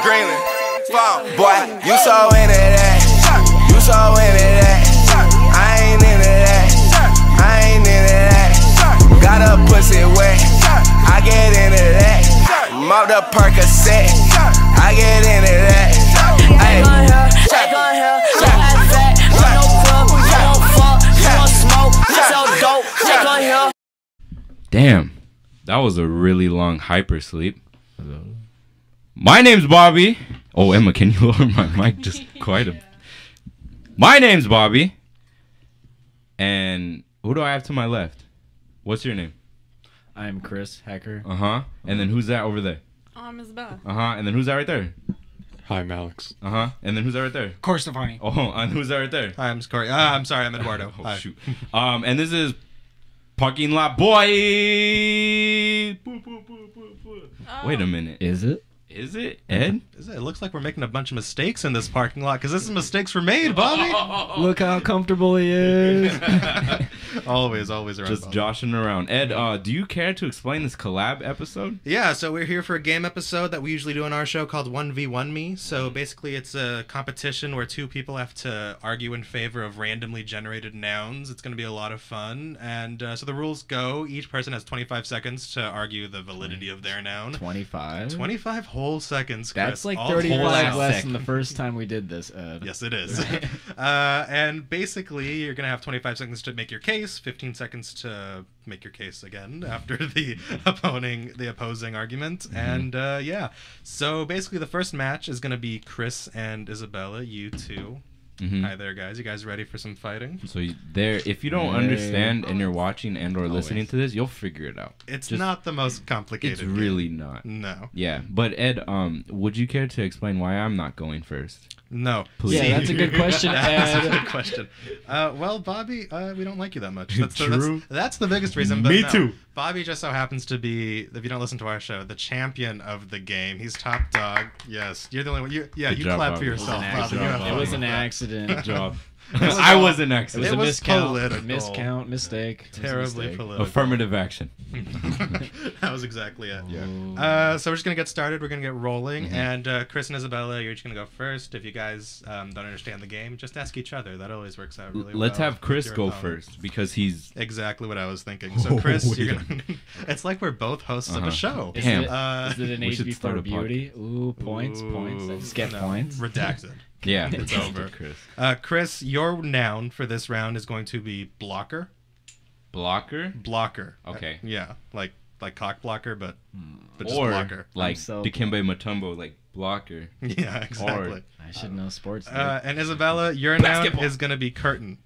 Greenland. Boy, you so into that. You so into that. I ain't into that. I ain't into that. Got a pussy wet. I get into that. Mop the Percocet. I get into that. Hey, check on here. You had fat. You no club. You don't fuck. You don't smoke. You sell dope. Check on here. Damn, that was a really long hyper sleep. My name's Bobby. Oh, Emma, can you lower my mic just quite a... My name's Bobby. And who do I have to my left? What's your name? I'm Chris, hacker. Uh-huh. And then who's that over there? Oh, I'm Isabella. Uh-huh. And then who's that right there? Hi, I'm Alex. Uh-huh. And then who's that right there? Of course, Steffani. Oh, and who's that right there? Hi, I'm Koury. I'm sorry, I'm Eduardo. Oh, Hi. shoot. And this is ParkingLotBoyz. Wait a minute. Is it? Is it, Ed? It looks like we're making a bunch of mistakes in this parking lot because this is mistakes were made, Bobby. Look how comfortable he is. always around. Just Bobby. joshing around. Ed, do you care to explain this collab episode? Yeah, so we're here for a game episode that we usually do on our show called 1v1 Me. So basically it's a competition where two people have to argue in favor of randomly generated nouns. It's going to be a lot of fun. And so the rules go, each person has 25 seconds to argue the validity of their noun. 25? 25 whole seconds, Chris. That's like All 35 whole less seconds. than the first time we did this, Ed. Yes, it is. And basically, you're going to have 25 seconds to make your case, 15 seconds to make your case again after the opposing argument. And yeah, so basically the first match is going to be Chris and Isabella, you two. Hi there, guys. You guys ready for some fighting? So if you don't understand and you're watching and or listening to this, you'll figure it out. It's not the most complicated. It's really not. No. Yeah, but Ed, would you care to explain why I'm not going first? No. Please. Yeah, that's a good question, That's Ed. a good question. Well, Bobby, we don't like you that much. True. That's the biggest reason. But Me no. too. Bobby just so happens to be, if you don't listen to our show, the champion of the game. He's top dog. Yes, you're the only one. You Good job, clap for Bobby. yourself, Bobby. You have It fun was with an that. accident. Good job. I was an accident. It was a miscount. political. Miscount, mistake. It was a Terribly mistake. political. Affirmative action. That was exactly it. Yeah. So we're just gonna get started. We're gonna get rolling, and Chris and Isabella, you're just gonna go first. If you guys don't understand the game, just ask each other. That always works out really well. Let's have with Chris your go opponent. first because he's Exactly what I was thinking. So Chris, wait you're a gonna. It's like we're both hosts of a show. Is Damn. it an We age should start before a beauty? Ooh, points. I just get No, points. Redacted. yeah. It's over. Chris. Chris, your noun for this round is going to be blocker. Blocker. Blocker. Okay. Yeah, like cock blocker, but just Or blocker. like so- Dikembe Mutombo, like blocker. Yeah, exactly. I should know sports. And Isabella, your noun Basketball. is going to be curtain,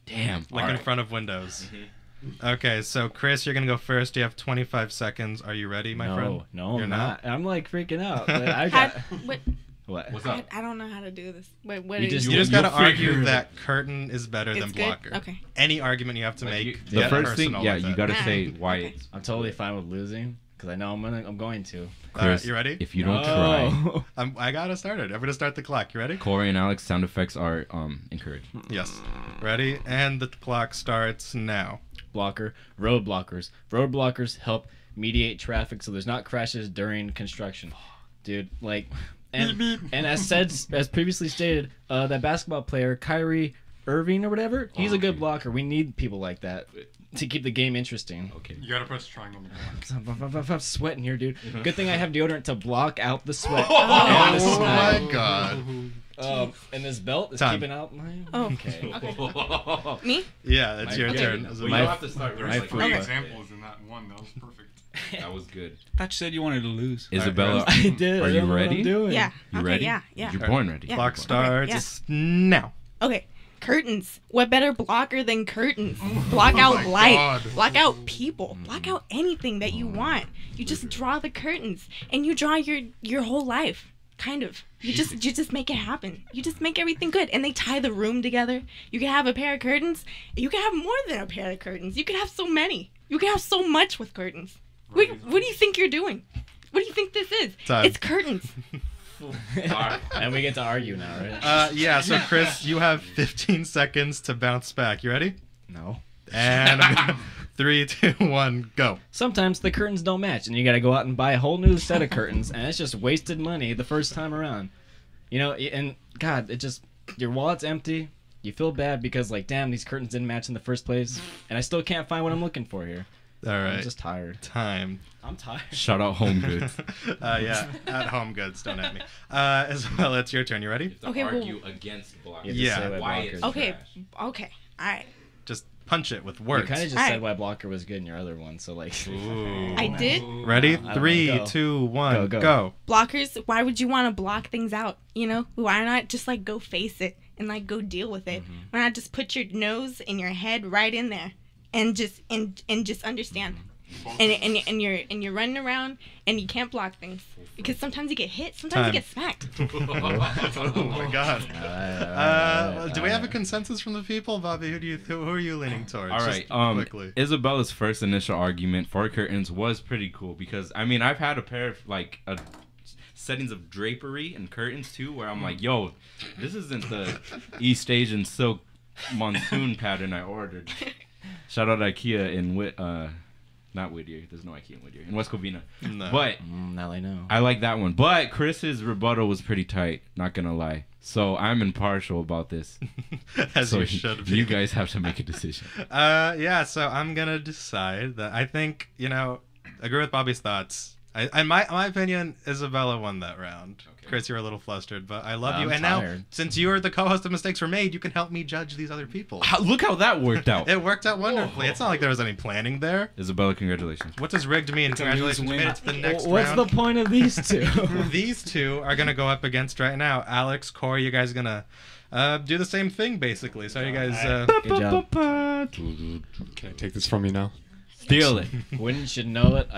Damn. like in front of windows. Okay, so Chris, you're going to go first. You have 25 seconds. Are you ready, my friend? No, You're I'm not. I'm like freaking out. But I got Wait, what? What's I, up? I don't know how to do this. Wait, what? You are just- You just got to You'll figure argue it that curtain is better than It's good? blocker. Okay. Any argument you have to Like make. the get first thing, personal yeah, with you it. got to Ah, say why okay. it's I'm totally fine with losing because I know I'm going to. All right, Chris. you ready? If you don't try, Oh. I got to start it. I'm going to start the clock. You ready? Koury and Alex sound effects are encouraged. Yes. Ready? And the clock starts now. Blocker, road blockers. Road blockers help mediate traffic so there's not crashes during construction. Dude, like, and as previously stated, that basketball player Koury Irving or whatever, he's a good blocker. We need people like that to keep the game interesting. Okay. You gotta press triangle on the block. I'm sweating here, dude. Good thing I have deodorant to block out the sweat. Oh and the my smell. god. And this belt is Time. keeping out my... Oh. Okay. Okay. Me? Yeah, it's My your turn. turn. Well, Is you it- don't have to start. There's There's like like, three Okay. examples in that one. That was perfect. that was good. I thought you said you wanted to lose. Isabella, I did. are I you don't know what I'm ready? doing. Yeah. You okay, ready? Yeah. You're born ready. Yeah. Clock starts yeah. now. Okay. Curtains. What better blocker than curtains? Block out light. God. Block out people. Block out anything that you want. You just draw the curtains, and you draw your whole life. Kind of. You just make it happen. You just make everything good, and they tie the room together. You can have a pair of curtains. You can have more than a pair of curtains. You can have so many. You can have so much with curtains. What do you think you're doing? What do you think this is? Time. It's curtains. And we get to argue now, right? Yeah, so Chris, you have 15 seconds to bounce back. You ready? No. And 3, 2, 1, go. Sometimes the curtains don't match, and you got to go out and buy a whole new set of curtains, and it's just wasted money the first time around. You know, and God, it just, your wallet's empty. You feel bad because, like, damn, these curtains didn't match in the first place, and I still can't find what I'm looking for here. All right. I'm just tired. Time. I'm tired. Shout out Home Goods. Yeah, at Home Goods. Don't at me. Isabella, it's your turn. You ready? Okay, well- argue against blockers. Yeah. Why it's Okay. trash. Okay. All right. Just punch it with You words. kind of just Alright. said why blocker was good in your other one, so like. Ooh. I did. Ready? I don't know. 3, Go. 2, 1, Go. go. Blockers. Why would you want to block things out? You know, why not just like go face it and like go deal with it? Why not just put your nose and your head right in there and just just understand? And you're running around and you can't block things because sometimes you get hit, sometimes Time. you get smacked. Oh my God. Do we have a consensus from the people, Bobby? Who are you leaning towards? All Just right. quickly. Isabella's first initial argument for curtains was pretty cool because I mean I've had a pair of like settings of drapery and curtains too where I'm like, yo, this isn't the East Asian silk monsoon pattern I ordered. Shout out IKEA in not Whittier. There's no IKEA in Whittier. In West Covina. No. But Now I know. I like that one. But Chris's rebuttal was pretty tight. Not gonna lie. So I'm impartial about this. As So you should be. you guys have to make a decision. Yeah, so I'm gonna decide that I think, agree with Bobby's thoughts. In my opinion, Isabella won that round. Chris, you're a little flustered, but I love you. I'm And tired. now, since you're the co-host of Mistakes Were Made, you can help me judge these other people. Look how that worked out. It worked out wonderfully. It's not like there was any planning there. Isabella, congratulations. What does rigged mean? Congratulations, you made it to the next What's round. the point of these two? These two are gonna go up against right now. Alex, Koury, you guys are gonna do the same thing basically. So you guys. Good job. Can I take this from you now? Steal it. Wouldn't you know it?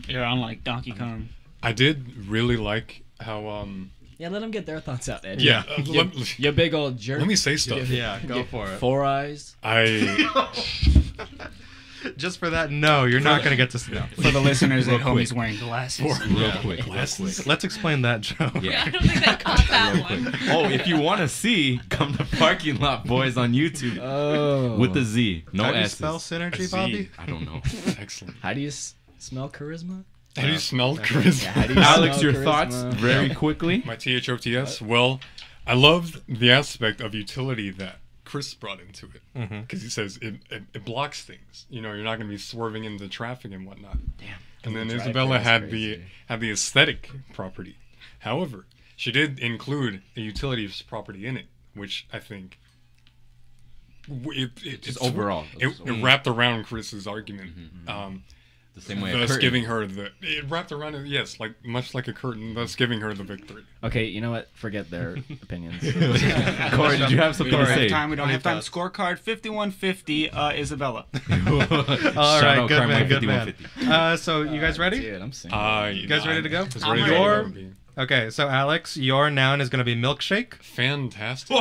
You're on like Donkey Kong. I did really like how Yeah, let them get their thoughts out, Eddie. yeah. You big old jerk. Let me say stuff. Yeah, go for it. 4 eyes. Just for that, no, you're not gonna get to know. For the listeners at home, quick. he's wearing glasses. Real quick. Real quick. Let's explain that joke. Yeah. I don't think I caught that one. Oh, if you want to see, come to Parking Lot Boys on YouTube Oh. with the Z, no How do you S's. spell synergy, Z. Bobby? I don't know. Excellent. How do you smell charisma? How do you smell charisma? How do you Alex, smell your thoughts charisma? very quickly. My THOTS. Well, I loved the aspect of utility that Chris brought into it because he says it blocks things. You're not going to be swerving into traffic and whatnot. Damn. And then The drive Isabella there is had crazy. the aesthetic property. However, she did include a utilities property in it, which I think it's overall. It wrapped around Chris's argument. The same way. Thus giving her it wrapped around it, yes, like much like a curtain, thus giving her the victory. Okay, you know what? Forget their opinions. Corey, did you have something to say? We don't have time. Scorecard 5150, Isabella. All Shout right, out good Carmine man, good man. 5150. So you guys ready? Dude, I'm saying. You guys ready to go? As I'm ready as ready. I'll Your ever be. Okay, so Alex, your noun is going to be milkshake. Fantastic.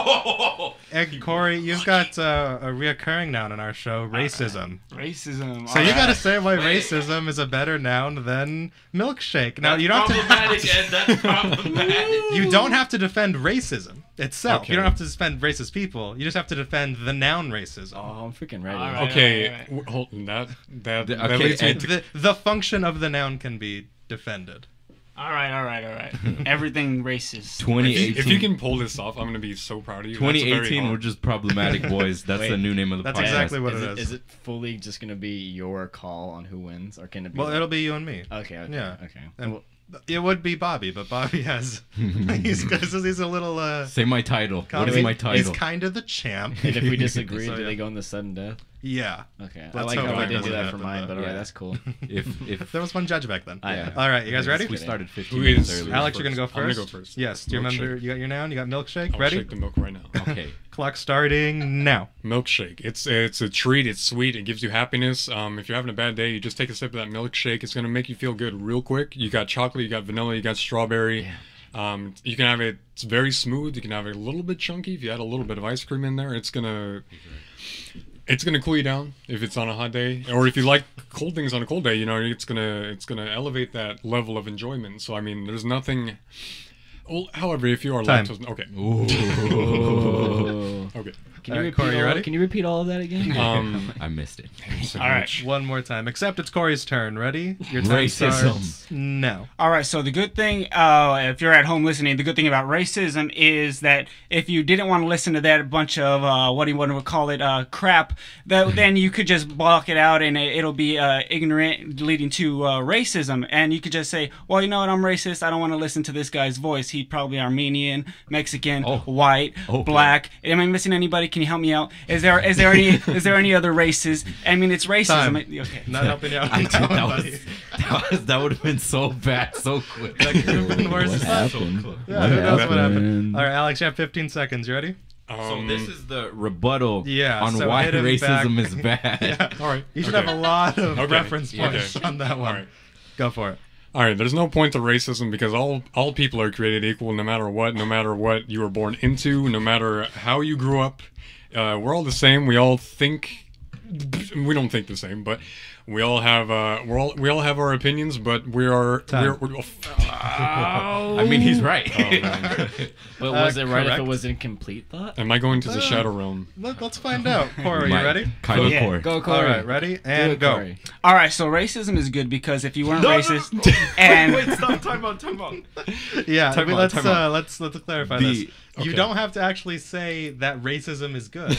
And Corey, you've got a reoccurring noun in our show, racism. Racism. So you got to alright. say why racism is a better noun than milkshake. Now you don't have problematic, Ed. That's problematic. you don't have to defend racism itself. Okay. You don't have to defend racist people. You just have to defend the noun racism. Oh, I'm freaking ready. All right. Okay, hold that Okay, leads me and to The function of the noun can be defended. All right. Everything racist. 2018. if you can pull this off, I'm gonna be so proud of you. That's very 2018, hard. we're just problematic boys. That's Wait, the new name of the that's podcast. exactly what is it is. Is it fully just gonna be your call on who wins, or can it be? Well, it'll be you and me. Okay. Yeah. Okay. And it would be Bobby, but Bobby has he's a little Say my title. What is Wait, my He's title? kind of the champ. And if we disagree, So, do yeah. they go in the sudden death? Yeah. Okay. I Let's like hope how I that did do doesn't that for happen, mine, but- but alright, yeah. that's cool. If There was one judge back then. Yeah. All right, you guys ready? we started 15 Who minutes is- early. Alex, you're gonna go I'm gonna first. go first. Yes. Do you remember? Milkshake. You got your noun. You got milkshake. I'll Ready? shake the milk right now. Okay. Clock starting now. Milkshake. It's a treat. It's sweet. It gives you happiness. If you're having a bad day, you just take a sip of that milkshake. It's gonna make you feel good real quick. You got chocolate. You got vanilla. You got strawberry. You can have it. It's very smooth. You can have it a little bit chunky. If you add a little bit of ice cream in there, it's gonna cool you down if it's on a hot day, or if you like cold things on a cold day. It's gonna elevate that level of enjoyment. So I mean, there's nothing. Well, however, if you are Time. lactose, okay. Okay. Can you repeat Koury, you ready? Can you repeat all of that again? I missed it. All right. One more time. Except it's Corey's turn. Ready? Your time Racism. starts now. All right, so the good thing, if you're at home listening, the good thing about racism is that if you didn't want to listen to that bunch of, what do you want to call it, crap, then you could just block it out and it'll be ignorant, leading to racism. And you could just say, well, you know what, I'm racist. I don't want to listen to this guy's voice. He's probably Armenian, Mexican, white, black. Am I missing anybody? Can you help me out? Is there any other races? I mean, it's racism. Time. Okay. Not helping you out. on that one, buddy. That would have been so bad so quick. That could have been worse. What happened? Yeah, who knows what happened? All right, Alex, you have 15 seconds. You ready? So this is the rebuttal on so why hit him racism back. is bad. Yeah. All right. You should have a lot of reference Okay. points on that one. All right. Go for it. All right, there's no point to racism because all people are created equal no matter what you were born into, no matter how you grew up. We're all the same. We all think. We don't think the same, but we all have we all have our opinions. But we're I mean, he's right. But was it right if correct. it was incomplete thought? Am I going to the shadow realm? Let's find out. Koury, you ready? Kind of Yeah. core. Go, All Koury. right, ready? And go. Koury. All right, so racism is good because if you weren't racist, and stop! Time out! Yeah, Time out, let's time out. let's clarify The- this. You okay. don't have to actually say that racism is good.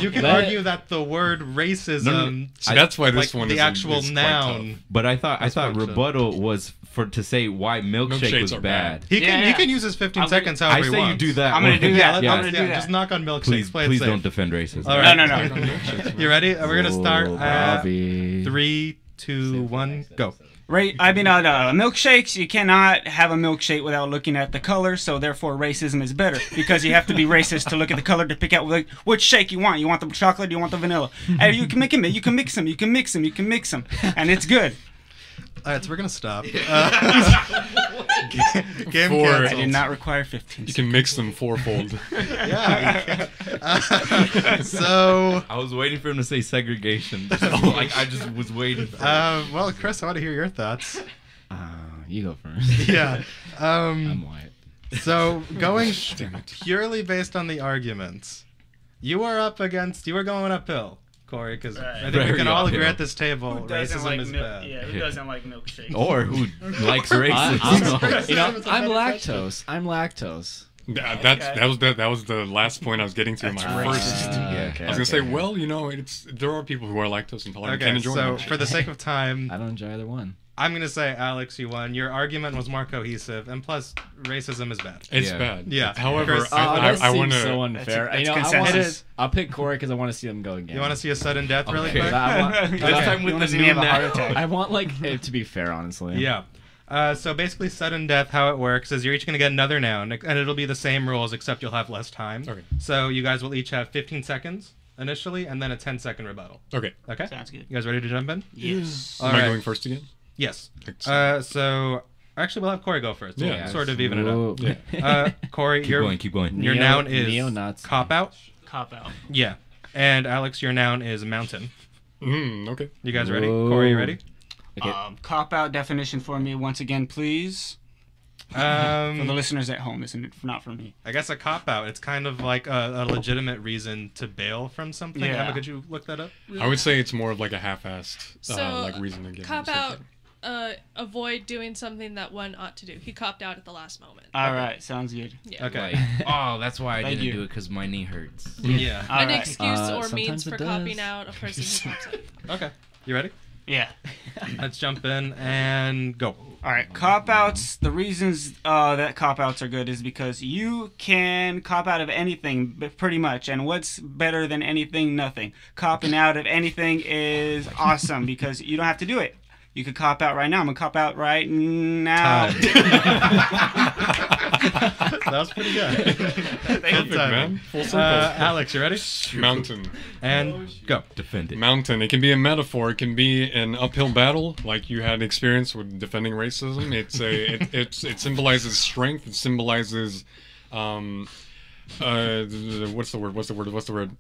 You can That- argue that the word racism, No. So that's why this like one the is actual is quite noun. tough. But I thought function. rebuttal was to say why milkshake Milkshakes was are bad. bad. He can Yeah. he can use his 15 I'm seconds I however he say you wants. do that. I'm gonna do that. Yeah, I'm gonna do that. just knock on milkshakes. Please, Play it please safe. don't defend racism. All right. no. You ready? We're gonna start at Bobby. 3, 2, 1, go. Milkshakes, you cannot have a milkshake without looking at the color, so therefore racism is better because you have to be racist to look at the color to pick out which shake you want. You want the chocolate, you want the vanilla. And you can make them, you can mix them, and it's good. All right, so we're gonna stop. Game Four. I canceled. did not require 15. You can mix them fourfold. Yeah. So, I was waiting for him to say segregation. Like I just was waiting. For well, Chris, I want to hear your thoughts. You go first. Yeah. I'm white. So going purely based on the arguments, you were going uphill, Koury, because I think we Very can all agree uphill. at this table racism is bad. Yeah, who doesn't like milkshakes? or who likes racism? I'm lactose. I'm lactose. That was the last point I was getting to in my first. Yeah. I was gonna say, well, you know, there are people who are lactose intolerant. Okay, Can't enjoy so milkshake. for the sake of time, I don't enjoy either one. I'm gonna say Alex, you won. Your argument was more cohesive, and plus, racism is bad. It's Yeah. bad. Yeah. However, Chris- I want so to. unfair. That's You know, consensus. I'll pick Koury because I want to see them go again. You want to see a sudden death really Okay. quick? I want, This time You with wanna the see me new have a heart now. attack? I want like it to be fair, honestly. Yeah. So basically, sudden death, how it works is you're each going to get another noun, and it'll be the same rules, except you'll have less time. Okay. So you guys will each have 15 seconds initially, and then a 10-second rebuttal. Okay. Okay? Sounds good. You guys ready to jump in? Yes. All Am I right. going first again? Yes. Excellent. So actually, we'll have Koury go first. We'll Yeah. sort of even it up. Whoa. Koury, Keep going. your Neo- noun is neo-Nazi. cop out. Cop out. Yeah. And Alex, your noun is mountain. Okay. You guys ready? Whoa. Koury, you ready? Okay. Cop out definition for me once again, please. For the listeners at home, this is not for me. I guess a cop out. It's kind of like a legitimate reason to bail from something. Yeah. Emma, could you look that up? I would say it's more of like a half-assed So, like reason to give. Cop out, avoid doing something that one ought to do. He copped out at the last moment. All right, sounds good. Yeah. Okay. Oh, that's why I Thank didn't you. do it because my knee hurts. Yeah. All An right. excuse or sometimes means it for does. copping out a person who cops out. Okay. You ready? Yeah. Let's jump in and go. All right, cop outs. The reasons that cop outs are good is because you can cop out of anything, but pretty much. And what's better than anything? Nothing. Copping out of anything is awesome because you don't have to do it. You could cop out right now. I'm gonna cop out right now. That was pretty good. Perfect, man. Full circle. Alex, you ready? Mountain. And go. Defend it. Mountain. It can be a metaphor. It can be an uphill battle, like you had experience with defending racism. It symbolizes strength. It symbolizes, what's the word?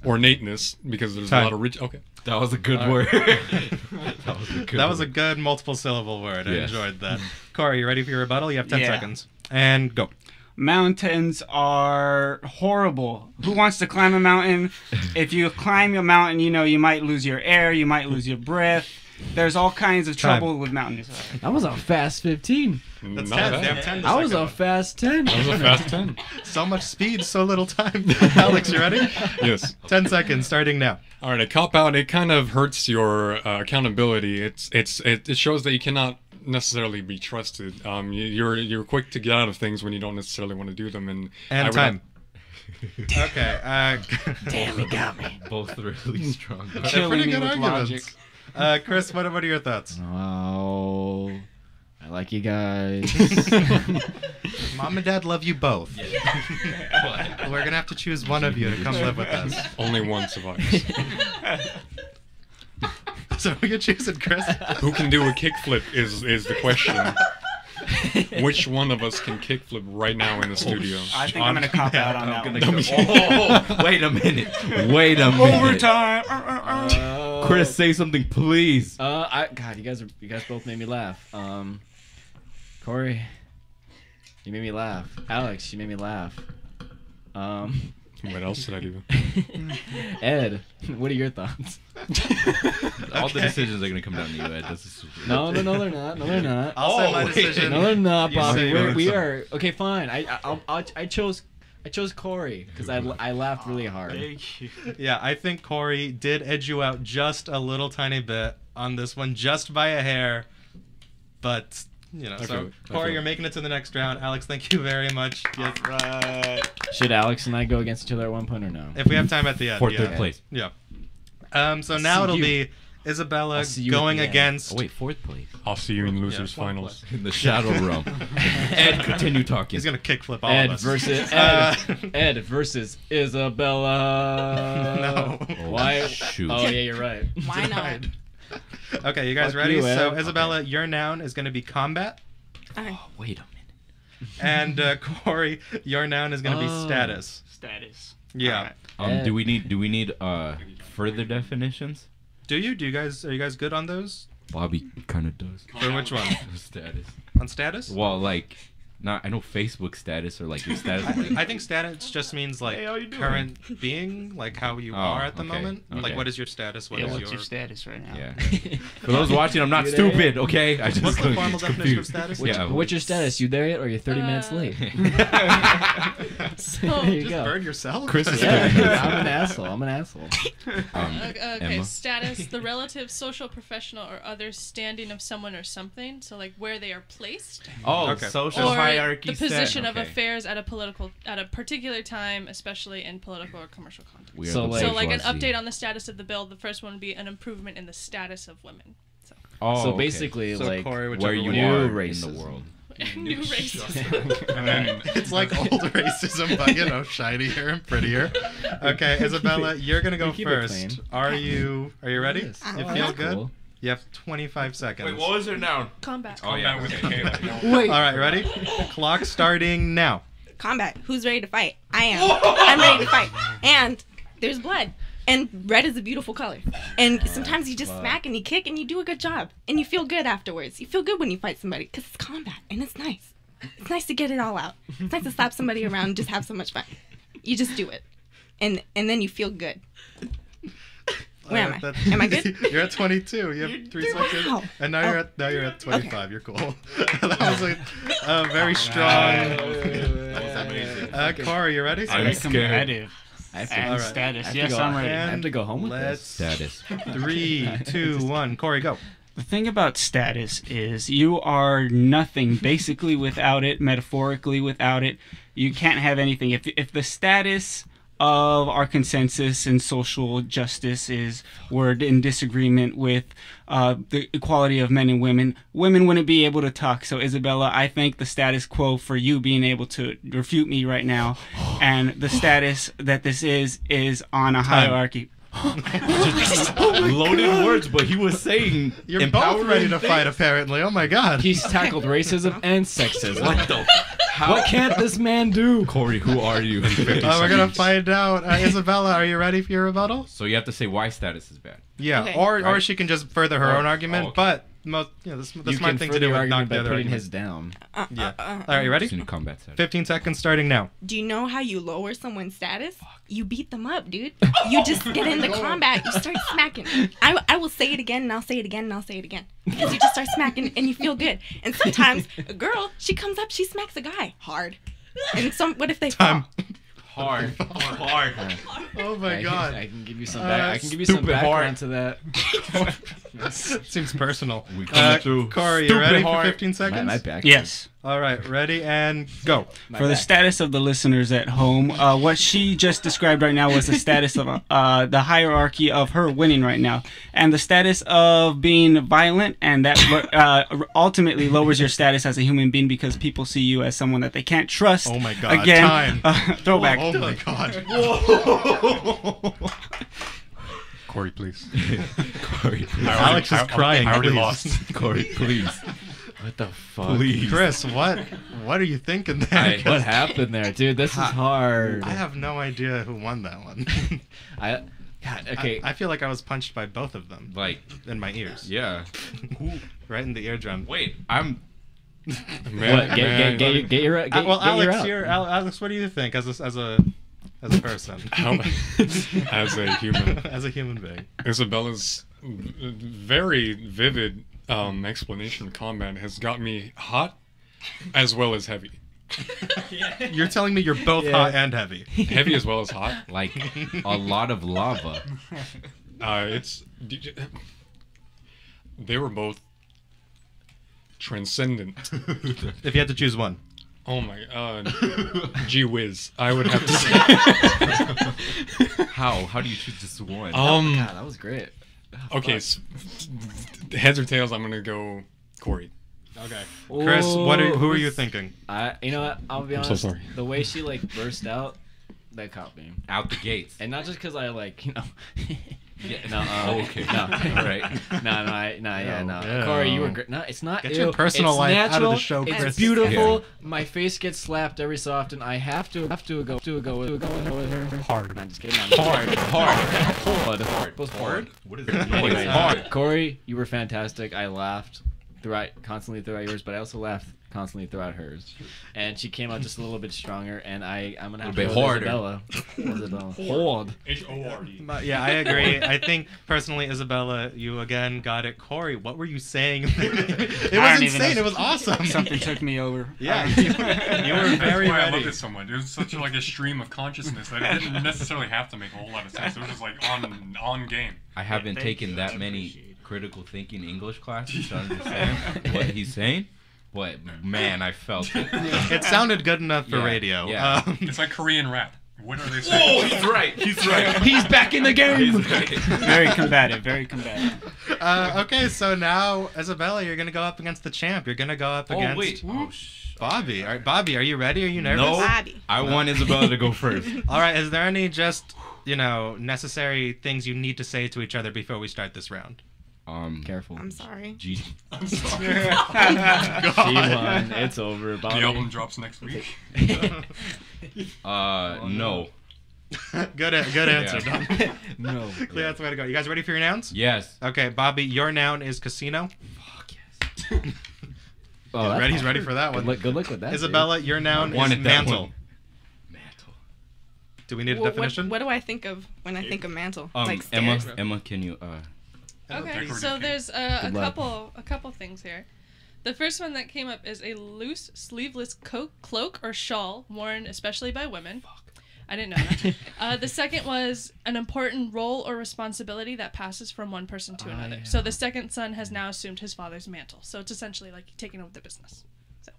Ornateness, because there's Time. a lot of rich. Okay. That was a good word. That was a good multiple syllable word. I Yes. enjoyed that. Koury, you ready for your rebuttal? You have 10 Yeah. seconds. And go. mountains are horrible. Who wants to climb a mountain? If you climb a mountain, you know, you might lose your air, you might lose your breath. There's all kinds of trouble with mountains. I was on fast 15. That's Not 10. bad. They have 10 to I was second on one. fast 10. That was a fast 10. So much speed, so little time. Alex, you ready? Yes. 10 seconds, starting now. All right, a cop out. It kind of hurts your accountability. It shows that you cannot necessarily be trusted. You're quick to get out of things when you don't necessarily want to do them. And And time. Okay. Damn, he got me. Both really strong. They're Killing pretty me good with arguments. Chris, what are your thoughts? Oh, I like you guys. Mom and Dad love you both. We're gonna have to choose one of you to come live with us. only one survives. So who you choosing, Chris? Who can do a kickflip is the question. Which one of us can kickflip right now in the studio? I think I'm going to cop out on that one. Oh, wait a minute. Wait a minute. Overtime. Chris, say something, please. God, you guys both made me laugh. Koury, you made me laugh. Alex, you made me laugh. What else did I do? Ed, what are your thoughts? All the decisions are gonna come down to you, Ed. No, they're not. No, they're not. I'll say my decision. No, they're not, You say Bobby. yours. We are okay. Fine. I chose Koury because I laughed really hard. Thank you. Yeah, I think Koury did edge you out just a little tiny bit on this one, just by a hair. But, you know, so Koury, you're making it to the next round. Alex, thank you very much. Yes. Right. Should Alex and I go against each other at one point or no? If we have time at the end. For yeah. third place. Yeah. So now it'll be Isabella see you going at the end. against. Oh wait, fourth place. I'll see you in losers finals. In the shadow realm. Ed, continue talking. He's gonna kickflip all Ed of us. versus Ed versus Isabella. No. Why? Shoot. Oh yeah, you're right. Why not? Okay, you guys Fuck ready? you, Ed. So Isabella, your noun is gonna be combat, Okay. Wait a minute. and Koury, your noun is gonna be status. Status. Yeah. Alright. Do we need further definitions? Do you are you guys good on those? Bobby kind of does. For which one? Status. On status? Well, like, I know Facebook status or like your status. I think status just means like Hey, how you doing? current being, like how you are at the okay, moment. Like okay. what is your status? What Yeah, is what's your status right now? Yeah. For those watching, I'm not You there? stupid, okay? I just What's the it's formal definition of confused. status? Yeah. What's your status? You there yet, or you're 30 minutes late? So, There you Just go. burn yourself? Chris is Yeah, 30 minutes. I'm an asshole. I'm an asshole. okay, Emma? status, the relative, social, professional, or other standing of someone or something. So, like where they are placed, Oh, Okay. social or hierarchy. the position of okay. affairs at a particular time, especially in political or commercial context. We are So, the like- So, like an bourgeoisie. update on the status of the bill. The first one would be an improvement in the status of women. So, Oh, So okay. basically, So like Koury, where whichever you one New are in racism. the world. new racism. And then It's like old racism, but you know, shinier and prettier. Okay, Isabella, you're gonna go keep it first. clean. Are you ready? Yes. You Oh, feel that's good? cool. You have 25 seconds. Wait, what was her noun? Combat. Oh yeah. with Okay. a K. Wait. All right, ready? Clock starting now. Combat. Who's ready to fight? I am. I'm ready to fight. And there's blood. And red is a beautiful color. And sometimes you just smack and you kick and you do a good job. And you feel good afterwards. You feel good when you fight somebody because it's combat and it's nice. It's nice to get it all out. It's nice to slap somebody around and just have so much fun. You just do it. And then you feel good. Where am I? Am I good? You're at 22. You have 3 seconds. Wow. And now you're at 25. You're cool. That was a very strong. Koury, you ready? I'm Very scared. competitive. I have to, And All right. status. I have to Yes, go- I'm ready. I have to go home with Let's this. Status. 3, 2, 1. Koury, go. The thing about status is you are nothing basically without it, metaphorically without it. You can't have anything. If the status of our consensus in social justice is we're in disagreement with the equality of men and women wouldn't be able to talk. So Isabella, I think the status quo for you being able to refute me right now, and the status that this is on a hierarchy. Loaded words, but he was saying You're both empowering ready to things. fight, apparently. Oh my god. He's tackled racism and sexism. What the? What can't this man do? Koury, who are you? In 50 We're gonna seconds. find out. Isabella, are you ready for your rebuttal? So you have to say why status is bad. Yeah, Okay. or Right. she can just further her Or- own argument. oh, okay. But most, the You smart can thing to further do your would knock argument the by other putting argument. his down. Yeah. All right, you ready? Just in a combat setting. 15 seconds starting now. Do you know how you lower someone's status? You beat them up, dude. You just get into combat. You start smacking. I will say it again, and I'll say it again, and I'll say it again. Because you just start smacking, and you feel good. And sometimes a girl, she comes up, she smacks a guy hard. And what if they fall? Hard. Oh my god. I can give you some I can give you some stupid background to that. Seems personal. We coming through. Corey, you Stupid ready for hard. 15 seconds? My back. Yes. All right, ready and go. For the status of the listeners at home, what she just described right now was the status of the hierarchy of her winning right now, and the status of being violent, and that ultimately lowers your status as a human being because people see you as someone that they can't trust. Oh my god. Again, Time. throwback. Oh my god. Corey, please. Corey, please. Alex is crying. I already please. lost. Corey, please. What the fuck? Please. Chris, what are you thinking there? What happened there, dude? This is hard. I have no idea who won that one. God, okay. I feel like I was punched by both of them. Like, in my ears. yeah. Right in the eardrum. Wait, I'm. What? Get your Well, Alex, out. Alex, what do you think as a person? As a human. As a human being. Isabella's very vivid explanation of combat has got me hot as well as heavy. You're telling me you're both hot and heavy. Heavy as well as hot. Like a lot of lava. They were both transcendent. If you had to choose one. Oh my gee whiz. I would have to say How do you choose just one? God, that was great. okay, heads or tails, I'm gonna go Corey. Okay. Chris, who are you thinking? You know what? I'll be I'm honest. so sorry. The way she burst out, that caught me. Out the gates. And not just because I Yeah, no. Okay. No. All right. No. Ew. Corey, you were great. No, it's not. Get ew. your personal It's life out of the natural, show, Chris. It's beautiful. My face gets slapped every so often. I have to go with her. Hard. I'm just kidding. Hard. Hard. What is it? Anyway, Hard. Corey, you were fantastic. I laughed constantly throughout yours, but I also laughed constantly throughout hers. And she came out just a little bit stronger, and I'm gonna have to bit go with harder. Isabella. Hard. H-O-R-D. Yeah, I agree. I think personally, Isabella, you again got it. Corey, what were you saying? It was don't even insane. know. It was awesome. Something took me over. Yeah, you were very That's why I ready. loved it so much. It was such a stream of consciousness that it didn't necessarily have to make a whole lot of sense. It was just like on game. I haven't taken that many critical thinking English classes to understand what he's saying. But man, I felt it. It sounded good enough for Yeah, radio. yeah. It's like Korean rap. What are they saying? He's right. He's right. He's back in the game. Very combative. Very combative. Okay, so now, Isabella, you're going to go up against the champ. You're going to go up Oh against wait. Bobby. All right, Bobby, are you ready? Are you nervous? No. Bobby. I want Isabella to go first. All right, is there any just, necessary things you need to say to each other before we start this round? Careful. I'm sorry. G. She won. It's over. The album drops next week. No. Good answer. Yeah. Don. No. Clear, that's the way to go. You guys ready for your nouns? Yes. Okay, Bobby, your noun is casino. Fuck yes. Oh, that's He's ready for that one. Good luck with that. Isabella, your noun is Wanted that mantle. one. Mantle. Do we need a Well, definition? what do I think of when I think of mantle? Emma, stairs? can you Okay, Decorative so cake. there's Good luck. a couple things here. The first one that came up is a loose, sleeveless cloak or shawl worn especially by women. I didn't know that. The second was an important role or responsibility that passes from one person to another. So the second son has now assumed his father's mantle. So it's essentially like taking over the business. So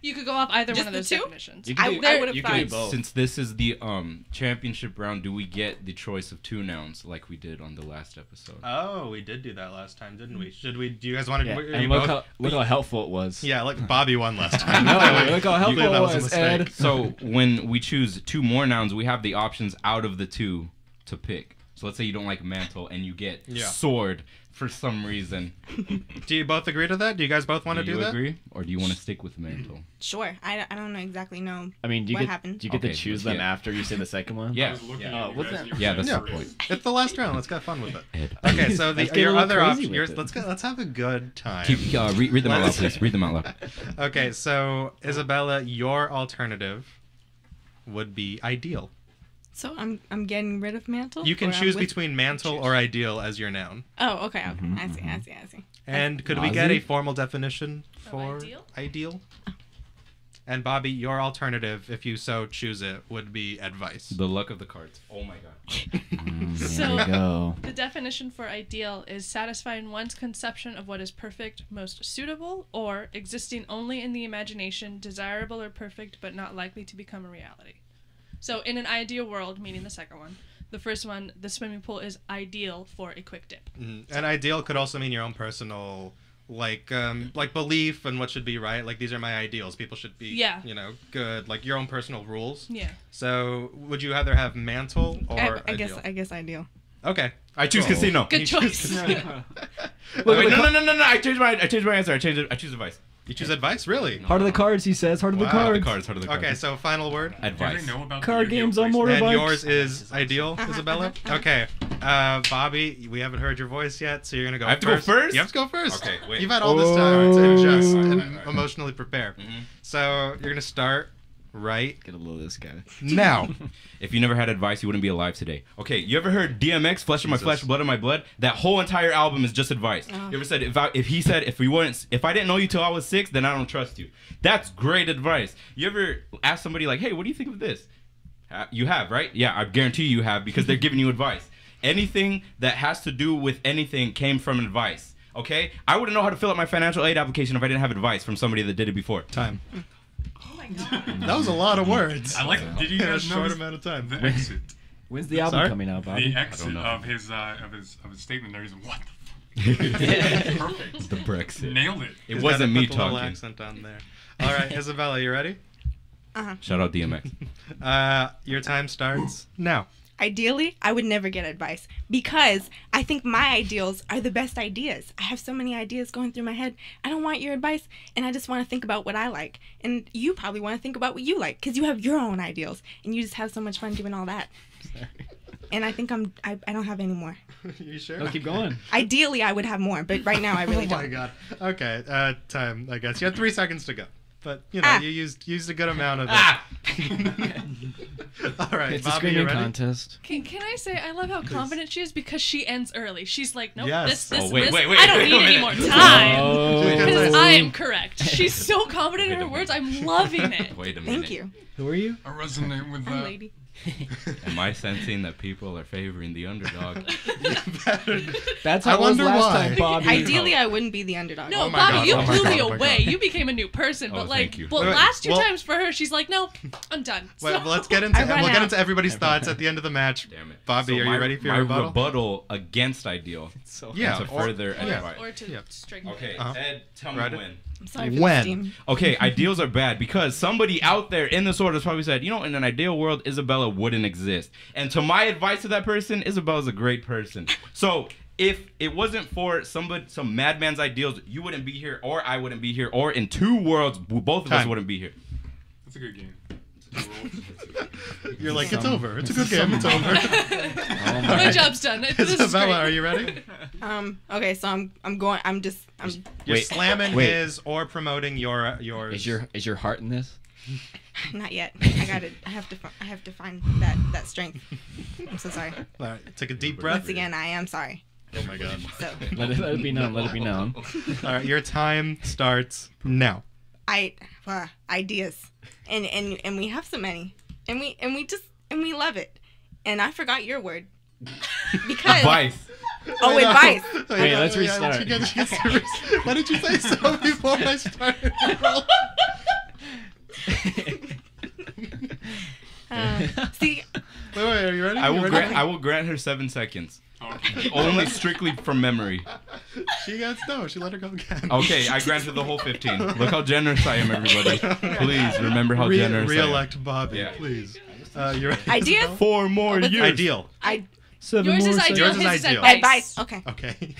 you could go off either Just one of the those two? definitions. You I can do- would have you can do thought. both. Since this is the championship round, do we get the choice of two nouns like we did on the last episode? Oh, we did do that last time, didn't we? Should we? Do you guys want to? Yeah. are you And both- look how helpful it was. Yeah, like Bobby won last time. No, look how helpful That it was a was, mistake. Ed. So when we choose two more nouns, we have the options out of the two to pick. So let's say you don't like mantle and you get Yeah. sword for some reason. Do you both agree to that? Do you guys both want to Do do you that? agree? Or do you want to stick with mantle? Sure. I don't know exactly know I mean, do you what get happened. do you get to Okay, choose them yeah. after you say the second one? Yeah. I was looking Yeah. at Oh, you what's guys that? and you were Yeah, saying that's the you point. It's the last round. Let's get fun with it. Ed. Okay, so Let's get a your little other crazy option. with it. Let's have a good time. Keep, read them out loud, please. Read them out loud. Okay, so Isabella, your alternative would be ideal. So I'm getting rid of mantle. You can or I'm choose with- between mantle or ideal as your noun. Oh, okay. I see. I see. And could we get a Ozzy? formal definition for ideal? ideal? And Bobby, your alternative, if you so choose it, would be advice. The luck of the cards. Oh my god. So There we go. the definition for ideal is satisfying one's conception of what is perfect, most suitable, or existing only in the imagination, desirable or perfect, but not likely to become a reality. So in an ideal world, meaning the second one, the first one, the swimming pool is ideal for a quick dip. And ideal could also mean your own personal, like belief and what should be right. Like, these are my ideals. People should be, Yeah. good. Like, your own personal rules. Yeah. So, would you rather have mantle or I ideal? guess ideal. Okay. I choose casino. Good choice. Wait, no. I changed my answer. I choose advice. You choose advice? Really? Heart of the cards, he says. Heart of the Wow. Heart of cards. the cards. Okay, so final word. Do Advice. they know about Card the Yu-Gi-Oh games on place? motorbikes. And yours is ideal, Uh-huh, Isabella? uh-huh. Okay. Bobby, we haven't heard your voice yet, so you're going to go I have to go first? You have to go first. Okay, wait. You've had all this time to adjust and Alright. emotionally prepare. Mhm. So you're going to start right Get a little of this guy. now. If you never had advice, you wouldn't be alive today. Okay, you ever heard DMX, Flesh of My Flesh, Blood of My Blood? That whole entire album is just advice. Oh. You ever said, if I didn't know you till I was 6, then I don't trust you. That's great advice. You ever ask somebody like, hey, what do you think of this? You have, right? Yeah, I guarantee you have, because they're giving you advice. Anything that has to do with anything came from advice. Okay? I wouldn't know how to fill out my financial aid application if I didn't have advice from somebody that did it before. Time. Oh my god. That was a lot of words. I like. Did you in a guys short notice amount of time. the exit? When's the album Sorry? coming out, Bobby? The exit know. of his statement there. He's like, what the fuck? Perfect. The Brexit. Nailed it. It He's wasn't gotta me put the little talking. accent on there. All right, Isabella, you ready? Shout out DMX. Your time starts now. Ideally, I would never get advice because I think my ideals are the best ideas. I have so many ideas going through my head. I don't want your advice, and I just want to think about what I like. And you probably want to think about what you like because you have your own ideals, and you just have so much fun doing all that. And I think I don't have any more. You sure? No, keep going. Ideally, I would have more, but right now I really Oh my don't. god. Okay, time, I guess. You had 3 seconds to go. But, you know, you used a good amount of it. All right, It's a Bobby, you screaming ready? contest. Can I say I love how confident she is because she ends early. She's like, nope, Yes. this, Oh, wait, this. wait, I don't wait need a any minute. more time. Oh. Because I am correct. She's so confident in her words. I'm loving it. Wait a minute. Thank you. Who are you? I resonate with I'm that. lady. Am I sensing that people are favoring the underdog? That's I how it was wonder last why. time, Bobby. Ideally, I wouldn't be the underdog. No, Oh my Bobby, God, you oh my blew God, me oh my away. God. You became a new person. Oh, But thank you. but Wait, last 2 well- times for her, she's like, no, I'm done. Well, So- let's get into I ran we'll get out. into everybody's thoughts at the end of the match. Damn it. Bobby, So are you ready for your my rebuttal? rebuttal against ideal? Yeah, And to or- further yeah. advice. or to Yeah. strengthen. Okay, Uh-huh. Ed, tell me Ready? when. I'm sorry for When? the steam. Okay, ideals are bad because somebody out there in this order has probably said, you know, in an ideal world, Isabella wouldn't exist. And to my advice to that person, Isabella's a great person. So if it wasn't for some madman's ideals, you wouldn't be here, or I wouldn't be here, or in 2 worlds, both of us Time. wouldn't be here. That's a good game. You're like, it's over. It's a good game. It's over. My job's done. This is Isabella, great. are you ready? Okay, so I'm going. I'm You're Wait, slamming wait. his or promoting yours. Is your heart in this? not yet. I got it. I have to find that strength. I'm so sorry. All right, take a deep breath. Once again, I am sorry. Oh my god. So Let it be known. Let it be known. All right, your time starts now. ideas, and we have so many, and we love it. And I forgot your word because Advice. oh, advice. Wait, let's restart. Why did you say so before I started? See, Wait, are you ready? I You will ready? grant. I will grant her 7 seconds. Okay. Only strictly from memory. She got no. She let her go again. Okay, I grant her the whole 15. Look how generous I am, everybody. Please remember how generous I am. Re-elect Bobby, Yeah. please. You're ready, Ideas? Isabel? 4 more years. Ideal. Yours is ideal. Yours is His is ideal. Advice. Okay. Okay.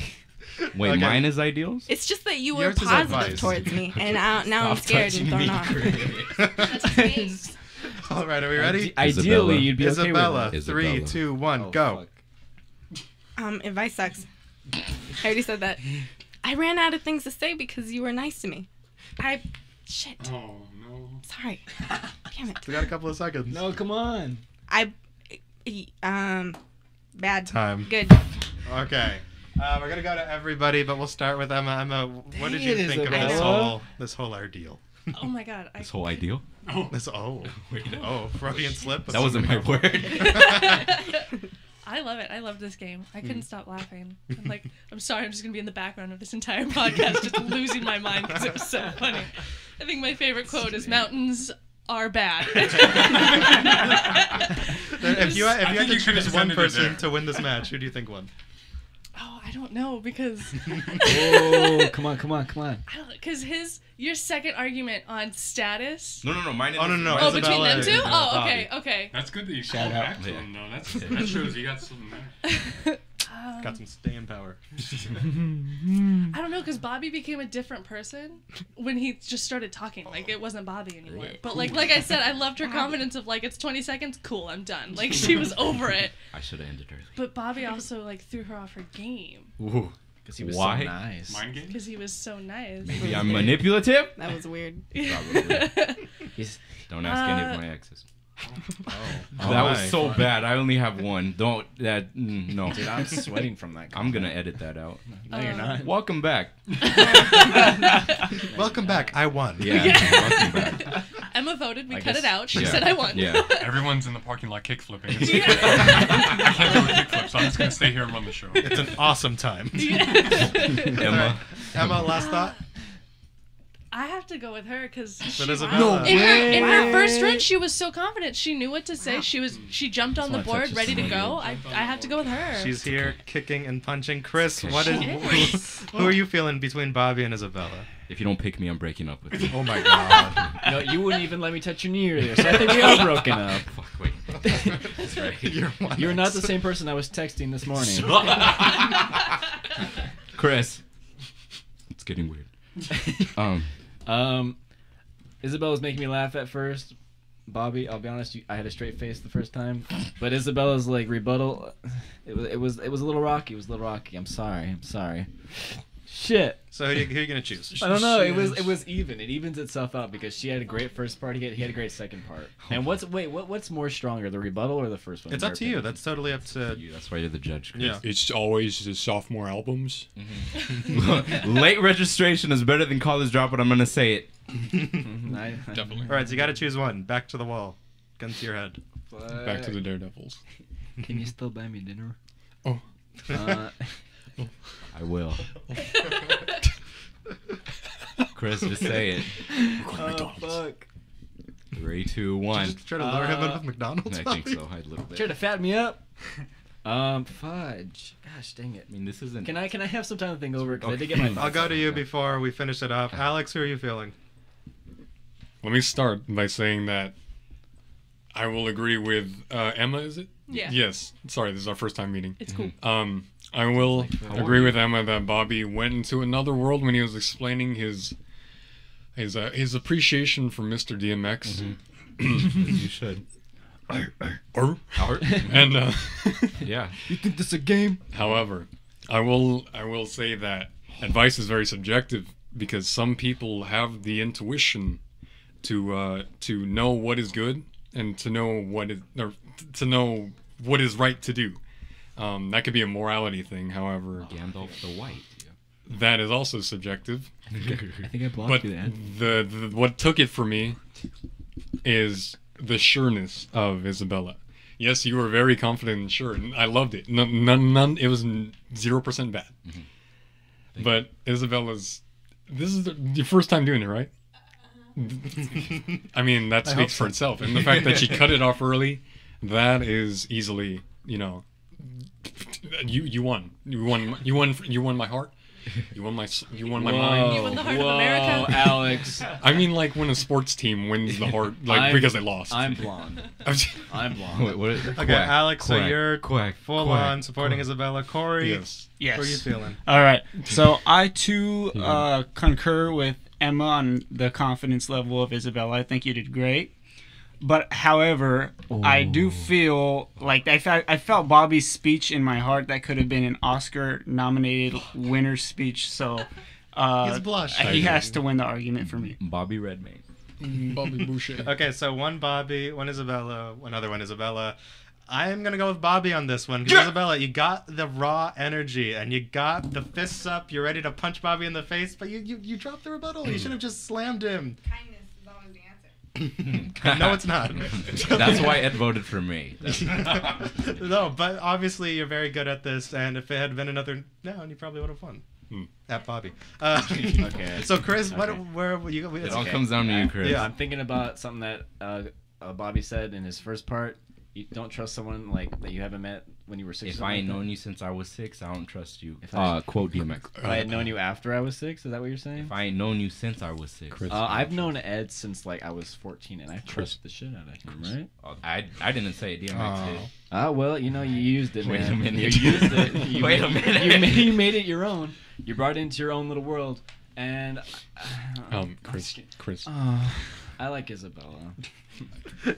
Wait, Okay. mine is ideals? It's just that you were Yours is positive advice. towards me, and now I'm scared and thrown off. All right, are we ready? Ideally, you'd be Isabella, okay with 3, 2, 1, go. Advice sucks. I already said that. I ran out of things to say because you were nice to me. Shit. Oh no. Sorry. Damn it. We got a couple of seconds. No, come on. Bad. Time. Good. Okay. We're gonna go to everybody, but we'll start with Emma. Emma, what did you Dang it, think of Isabella. this whole ordeal? Oh my god. This whole ideal? Freudian slip. That wasn't my word. I love it. I love this game. I couldn't stop laughing. I'm sorry. I'm just gonna be in the background of this entire podcast, just losing my mind because it was so funny. I think my favorite quote is "Mountains are bad." If you had to you could've choose one ended it person there. to win this match, who do you think won? Oh, I don't know because Oh, come on. because your second argument on status. No, mine is... Oh, no. Oh, between Isabella them two? and Oh, Bobby. okay. That's good that you Shout called out. back to him, though. That shows you got something there. Got some staying power. I don't know because Bobby became a different person when he just started talking. Like it wasn't Bobby anymore. But like I said, I loved her confidence of like it's 20 seconds, cool, I'm done. Like she was over it. I should have ended early. But Bobby also like threw her off her game Ooh. Because he was Why? so nice. Mind game? because he was so nice. Maybe I'm manipulative? That was weird. Probably. He's, Don't ask any of my exes. Oh, That was my. so bad. I only have one. No. dude, I'm sweating from that. I'm gonna edit that out. No, you're not. Welcome back. Welcome back. I won. Yeah, welcome back. Emma voted. We I cut guess- it out. She Yeah. said I won. Yeah. Everyone's in the parking lot kick flipping. I can't do a kick flip, so I'm just gonna stay here and run the show. It's an awesome time. Emma. Emma, last thought? I have to go with her because But Isabella. in her first run, she was so confident. She knew what to say. She jumped on the That's why I board, touched ready to this go. I have to go with her. She's here kicking and punching. Chris, She who are you feeling between Bobby and Isabella? If you don't pick me, I'm breaking up with you. Oh my god. No, you wouldn't even let me touch your knee earlier, so I think we are broken up. Fuck, wait. That's right. You're not the same person I was texting this morning. Chris. It's getting weird. Isabella was making me laugh at first. Bobby, I'll be honest, I had a straight face the first time, but Isabella's like rebuttal, it was a little rocky. It was a little rocky. I'm sorry. Shit. So who are you gonna choose? I don't know. It was even. It evens itself out because she had a great first part. He had a great second part. And what's more stronger, the rebuttal or the first one? It's up to you. That's totally up to You, that's why you're the judge, Chris. Yeah. It's always the sophomore albums. Late registration is better than college dropout. I'm gonna say it. Definitely. All right, so you got to choose one. Back to the wall. Gun to your head. Back to the Daredevils. Can you still buy me dinner? Oh. I will. Chris, just say it. Oh, fuck. 3, 2, 1. Just try to lure him in with McDonald's. I think so. A little bit. Try to fat me up. Fudge. Gosh, dang it. I mean, this isn't. Can I have some time to think over it? 'Cause I did get my I'll thoughts go out. to you before we finish it up. Alex, who are you feeling? Let me start by saying that I will agree with Emma, is it? Yeah. Yes. Sorry, this is our first time meeting. It's cool. I will agree with Emma that Bobby went into another world when he was explaining his appreciation for Mr. DMX. You should. And Yeah. You think this is a game? however, I will say that advice is very subjective because some people have the intuition to know what is good and to know what is right to do. That could be a morality thing. However, Gandalf the White. that is also subjective. I think I blocked But you then. the what took it for me is the sureness of Isabella. Yes, you were very confident and sure, and I loved it. None. It was 0% bad. But Isabella's. This is your first time doing it, right? I mean, that speaks for itself, and the fact that she cut it off early, that is easily, you won. You won my heart. You won my You mind. won the heart of America. Alex. I mean, like when a sports team wins the heart, like because they lost. I'm blonde. I'm blonde. Wait, what is, Okay, Alex, so you're quack, full quack, on supporting quack. Isabella. Koury, Yes. Yes. how are you feeling? All right. So I too concur with Emma on the confidence level of Isabella. I think you did great. But however, I do feel like I felt Bobby's speech in my heart. That could have been an Oscar-nominated winner's speech. So He's blushed. he has to win the argument for me. Bobby Redmayne. Bobby Boucher. Okay, so one Bobby, one Isabella, another one Isabella. I'm gonna go with Bobby on this one because Isabella, you got the raw energy and you got the fists up. You're ready to punch Bobby in the face, but you dropped the rebuttal. You should have just slammed him. Kindness is always the answer. No, it's not. That's why Ed voted for me. No, but obviously you're very good at this, and if it had been another round, you probably would have won. At Bobby. Okay. So Chris, Okay. where you? It all comes down to you, Chris. Yeah. I'm thinking about something that Bobby said in his first part. You don't trust someone like that you haven't met when you were 6. If I ain't known you since I was 6, I don't trust you. If I- Quote DMX. If I had known you after I was 6, is that what you're saying? If I ain't known you since I was 6. I've known Ed since like I was 14, and I trust the shit out of him, right? Oh, I didn't say it. DMX did. Well, you know, you used it, Wait man. a minute. You used it. You Wait a made- minute. You made it your own. You brought it into your own little world, and Chris. I like Isabella.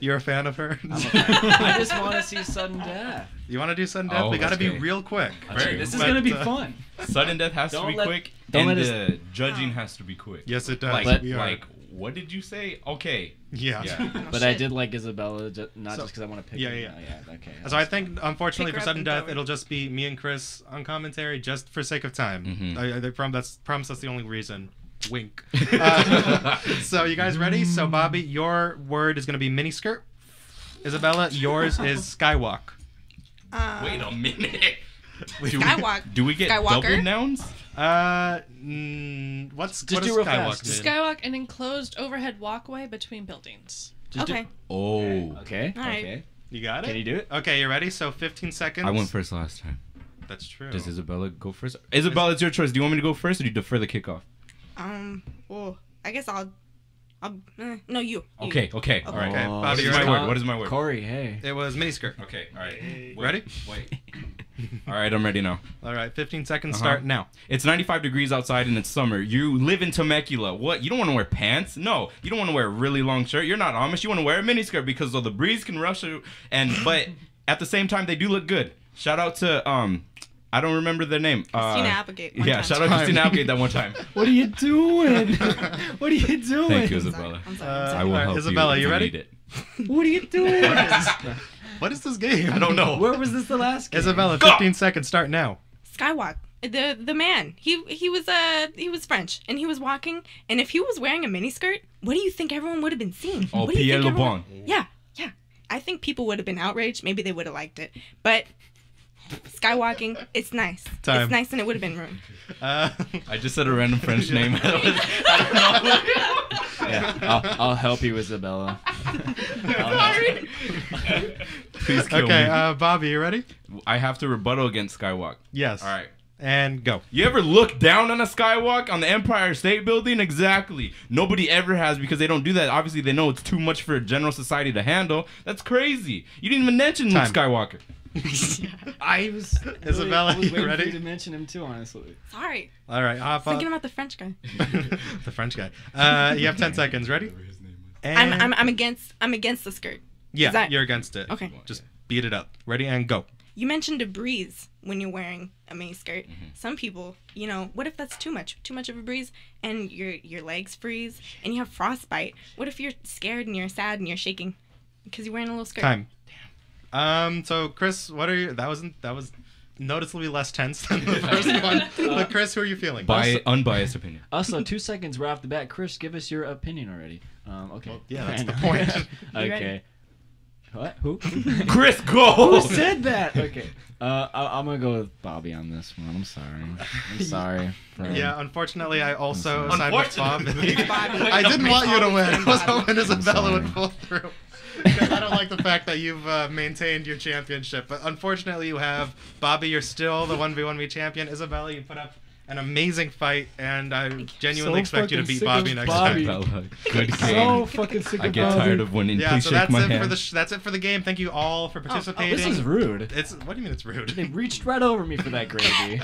You're a fan of her? I just want to see sudden death. You want to do sudden death? Oh, we got to be okay. real quick. This is But, gonna be fun. Sudden death has to Don't be let- quick, don't and let us- the judging has to be quick. Yes, it does. Like, We are. like, what did you say? Okay. Yeah. But I did like Isabella, not So- just because I want to pick yeah, her. yeah. Okay. So I think, unfortunately, Pick for her up sudden and death, throw her. it'll just be me and Chris on commentary, just for sake of time. Mhm. I promise that's the only reason. Wink. So you guys ready? So Bobby, your word is gonna be miniskirt. Isabella, yours is skywalk. Wait a minute. Skywalk. Do we get Skywalker? double nouns? What do does real skywalk fast. mean? Skywalk, an enclosed overhead walkway between buildings. Okay. Oh. Okay. All right. Okay. You got it? Can you do it? Okay, you ready? So 15 seconds. I went first last time. That's true. Does Isabella go first? Isabella, it's your choice. Do you want me to go first or do you defer the kickoff? Well, I guess I'll no, you. Okay. All right. Okay, Oh, Bobby, What is you my ready? word? What is my word? Corey, hey. It was miniskirt. Okay. All right. Wait, Ready? Wait. All right. I'm ready now. All right, 15 seconds. Uh-huh. Start now. It's 95 degrees outside and it's summer. You live in Temecula. What? You don't want to wear pants? No. You don't want to wear a really long shirt. You're not Amish. You want to wear a miniskirt because the breeze can rush you. But at the same time, they do look good. Shout out to I don't remember their name. Christina Applegate. one Yeah, time. shout out to Christina Applegate that one time. What are you doing? What are you doing? Thank you, I'm sorry. Isabella. I'm sorry. I will Alright, help Isabella, you. you if ready? need it. What are you doing? What is this game? I don't know. Where was this the last game? Isabella, 15 seconds. Start now. Skywalk. The man. He was French and he was walking, and if he was wearing a miniskirt, what do you think everyone would have been seeing? Oh, What do you Pierre think LeBon. Yeah. I think people would have been outraged. Maybe they would have liked it. But skywalking, it's nice. Time. It's nice and it would have been ruined. I just said a random French name. Yeah, I'll help you, Isabella. Please kill Okay, me. Bobby, you ready? I have to rebuttal against Skywalk. Yes. All right. And go. You ever look down on a skywalk on the Empire State Building? Exactly. Nobody ever has because they don't do that. Obviously, they know it's too much for general society to handle. That's crazy. You didn't even mention Luke Time. Skywalker. I was Isabella, I was you waiting ready? for you to mention him too, honestly. Sorry. All right, hop up. Thinking about the French guy. The French guy. You have 10 seconds. Ready? And I'm against the skirt. yeah, is that- you're against it. Okay. Just beat it up. Ready and go. You mentioned a breeze when you're wearing a miniskirt. Some people, what if that's too much of a breeze, and your legs freeze, and you have frostbite? What if you're scared and you're sad and you're shaking because you're wearing a little skirt? Time. So Chris, what are you? That was noticeably less tense than the first one. But Chris, who are you feeling? By unbiased opinion. Also, 2 seconds right off the bat. Chris, give us your opinion already. Okay. Yeah, that's the point. Okay. What? Who? Chris, go! Who said that? Okay. I'm gonna go with Bobby on this one. I'm sorry. Yeah, unfortunately, I also I'm signed with Unfortunately. Bobby. I didn't want you to win. I was hoping Isabella would pull through. Because I don't like the fact that you've maintained your championship. But unfortunately, you have Bobby. You're still the 1v1v champion. Isabella, you put up an amazing fight, and I genuinely So expect you to fucking beat sick Bobby of next Bobby. time. Isabella, good So game. fucking sick I of get Bobby. tired of winning. Yeah, Please so shake that's my it hand. for that's it for the game. Thank you all for participating. This is rude. It's what do you mean it's rude? They reached right over me for that gravy.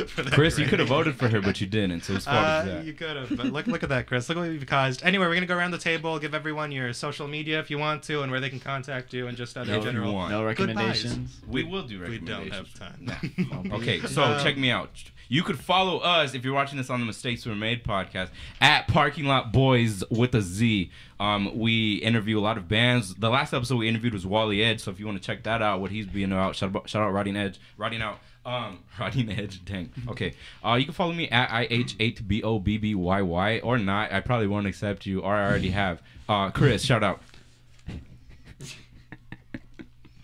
For that Chris, you gravy. could have voted for her, but you didn't. So as far as that. You could have, but look at that, Chris. Look what you've caused. Anyway, we're gonna go around the table, give everyone your social media if you want to, and where they can contact you, and just other If you general. want. No recommendations. We will do We don't recommendations. have time. Okay, so check me out. You could follow us if you're watching this on the Mistakes Were Made podcast at ParkingLotBoyz with a Z. We interview a lot of bands. The last episode we interviewed was Wally Edge, so if you want to check that out, what he's being about, shout out Riding Edge. Riding Edge, dang. Okay. You can follow me at IH8BOBBYY or not. I probably won't accept you, or I already have. Chris, shout out.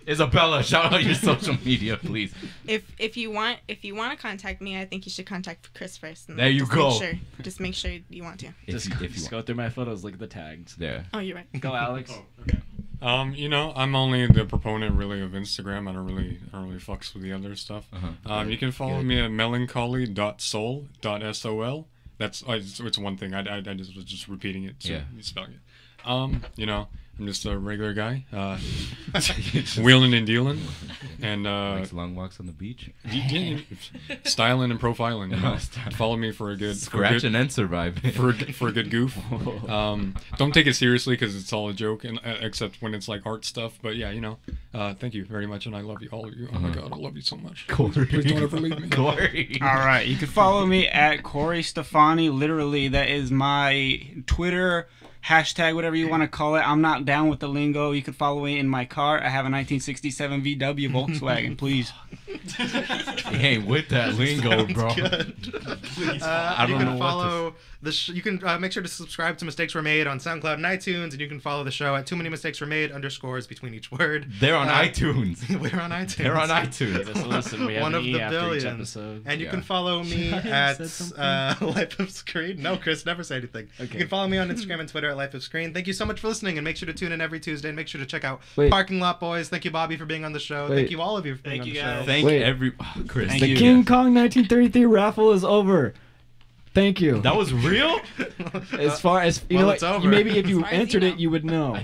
Isabella, shout out your social media, please. If you want to contact me, I think you should contact Chris first. And There you just go. Just make sure you want to. If you Just want. go through my photos, look at the tags. There. Oh, you're right. Go, Alex. You know, I'm only the proponent really of Instagram. I don't really fucks with the other stuff. You can follow me at melancholy.soul.sol. That's it's one thing. I just was just repeating it. So Yeah. you spelling it. You know, I'm just a regular guy, wheeling and dealing, and Likes long walks on the beach. styling and profiling. You know? Follow me for a good Scratching and surviving. for a good goof. Don't take it seriously because it's all a joke, and except when it's like art stuff. But yeah, you know, thank you very much, and I love you, all of you. Oh my god, I love you so much. Koury. Please don't ever leave me. Koury. All right, you can follow me at Koury Steffani. Literally, that is my Twitter hashtag, whatever you want to call it. I'm not down with the lingo. You can follow me in my car. I have a 1967 VW Volkswagen. Please. He ain't with that lingo, bro. Good. I You don't can know what follow you can make sure to subscribe to Mistakes Were Made on SoundCloud and iTunes, and you can follow the show at Too Many Mistakes Were Made _ between each word. They're on iTunes. We're on iTunes. They're on iTunes. Just listen, we have One an of E the after each billions. episode. And you Yeah. can follow me at Life of Screen. No, Chris, never say anything. Okay. You can follow me on Instagram and Twitter at Life of Screen. Thank you so much for listening, and make sure to tune in every Tuesday, and make sure to check out Wait. Parking Lot Boys. Thank you, Bobby, for being on the show. Wait. Thank you, all of you, for being Thank on you, the guys. show. Thank Wait. every Chris. Thank The you. King Kong 1933 raffle is over. Thank you. That was real? As far as you well, know, it's what, over. maybe if you As far as answered you it, know. you would know.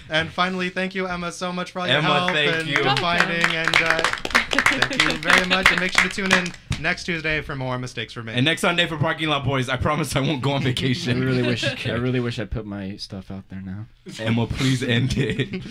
And finally, thank you, Emma, so much for all your Emma, help thank and you. for finding. And thank you very much. And make sure to tune in next Tuesday for more Mistakes Were Made. And next Sunday for Parking Lot Boys, I promise I won't go on I vacation. really wish I put my stuff out there now. Emma, please end it.